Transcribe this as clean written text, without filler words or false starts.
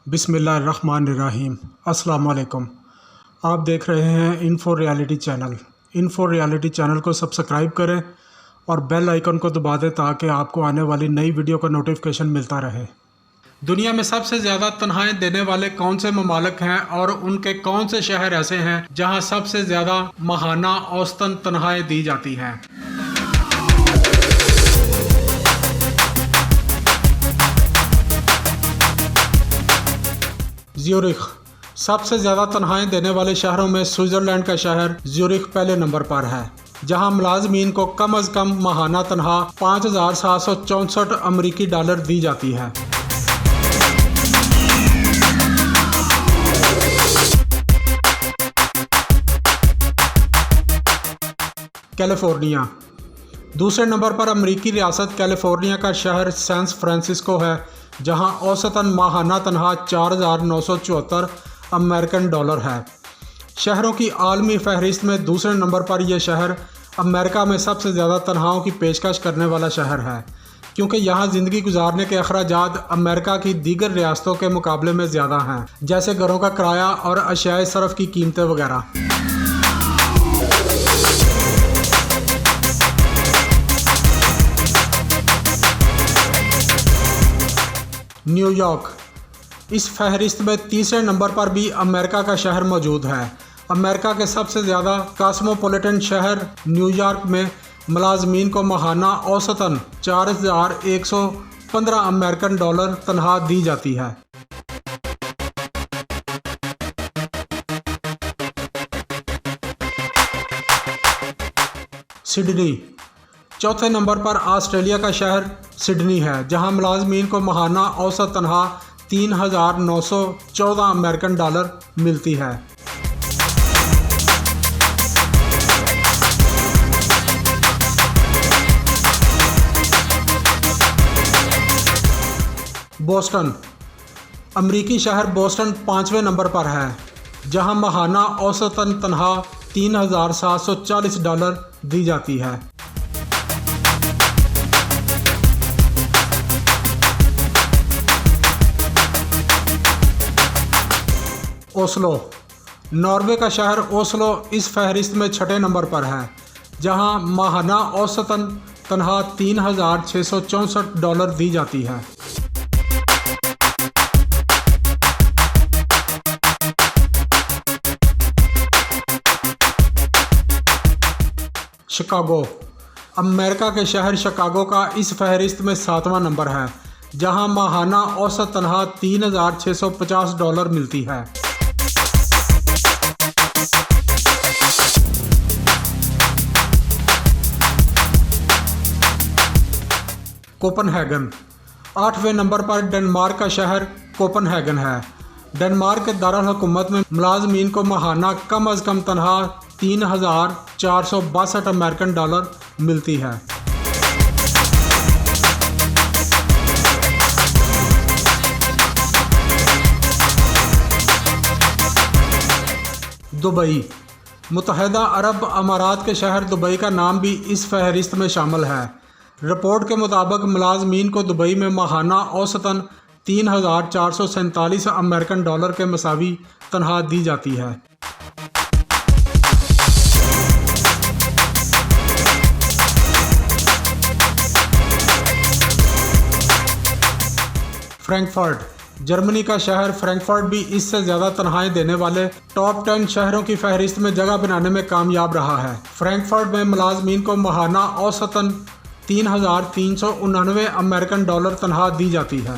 बिस्मिल्लाहिर्रहमानिर्रहीम। अस्सलाम वालेकुम। आप देख रहे हैं info reality channel. Info reality channel को सब्सक्राइब करें और बेल आइकन को दबा दें ताकि आपको आने वाली नई वीडियो का नोटिफिकेशन मिलता रहे। दुनिया में सबसे ज़्यादा तनख्वाहें देने वाले कौन से ममालिक हैं और उनके कौन से शहर ऐसे हैं जहां सबसे ज़्यादा माहाना औसतन तनख्वाहें दी जाती हैं। ज्यूरिख। सबसे ज़्यादा तनख्वाहें देने वाले शहरों में स्विट्ज़रलैंड का शहर ज्यूरिख पहले नंबर पर है, जहां मुलाजमीन को कम अज़ कम माहाना तनख्वाह 5,764 अमरीकी डॉलर दी जाती है। कैलिफोर्निया। दूसरे नंबर पर अमरीकी रियासत कैलिफोर्निया का शहर सैन फ्रांसिस्को है, जहां औसतन माहाना तनख्वाह 4,974 अमेरिकन डॉलर है। शहरों की आलमी फहरिस्त में दूसरे नंबर पर यह शहर अमेरिका में सबसे ज़्यादा तनख्वाहों की पेशकश करने वाला शहर है, क्योंकि यहाँ ज़िंदगी गुजारने के अखराजात अमेरिका की दीगर रियासतों के मुकाबले में ज़्यादा हैं, जैसे घरों का किराया और अशियाए सरफ की कीमतें वगैरह। न्यूयॉर्क। इस फहरिस्त में तीसरे नंबर पर भी अमेरिका का शहर मौजूद है। अमेरिका के सबसे ज़्यादा कॉस्मोपॉलिटन शहर न्यूयॉर्क में मुलाजमीन को माहाना औसतन 4,115 अमेरिकन डॉलर तनख्वाह दी जाती है। सिडनी। चौथे नंबर पर ऑस्ट्रेलिया का शहर सिडनी है, जहां मुलाजमीन को माहाना औसत तनख्वाह 3,914 अमेरिकन डॉलर मिलती है। बोस्टन। अमरीकी शहर बोस्टन 5वें नंबर पर है, जहां माहाना औसतन तनख्वाह 3,740 डॉलर दी जाती है। ओस्लो। नॉर्वे का शहर ओस्लो इस फहरिस्त में छठे नंबर पर है, जहां माहाना औसतन तनख्वाह 3,664 डॉलर दी जाती है। शिकागो। अमेरिका के शहर शिकागो का इस फहरिस्त में 7वां नंबर है, जहां माहाना औसत तनख्वाह 3,650 डॉलर मिलती है। कोपनहेगन। 8वें नंबर पर डेनमार्क का शहर कोपनहेगन है। डेनमार्क के दारुल हुकूमत में मुलाजमीन को माहाना कम अज़ कम तनख्वाह 3,462 अमेरिकन डॉलर मिलती है। दुबई। मुत्तहिदा अरब अमारात के शहर दुबई का नाम भी इस फहरिस्त में शामिल है। रिपोर्ट के मुताबिक मुलाजमीन को दुबई में माहाना औसतन 3,447 अमेरिकन डॉलर के मसावी तनख्वाह दी जाती है। फ्रैंकफर्ट। जर्मनी का शहर फ्रैंकफर्ट भी इससे ज़्यादा तनख्वाहें देने वाले टॉप 10 शहरों की फहरिस्त में जगह बनाने में कामयाब रहा है। फ्रैंकफर्ट में मुलाजमीन को माहाना औसतन 3,399 अमेरिकन डॉलर तनख्वाह दी जाती है।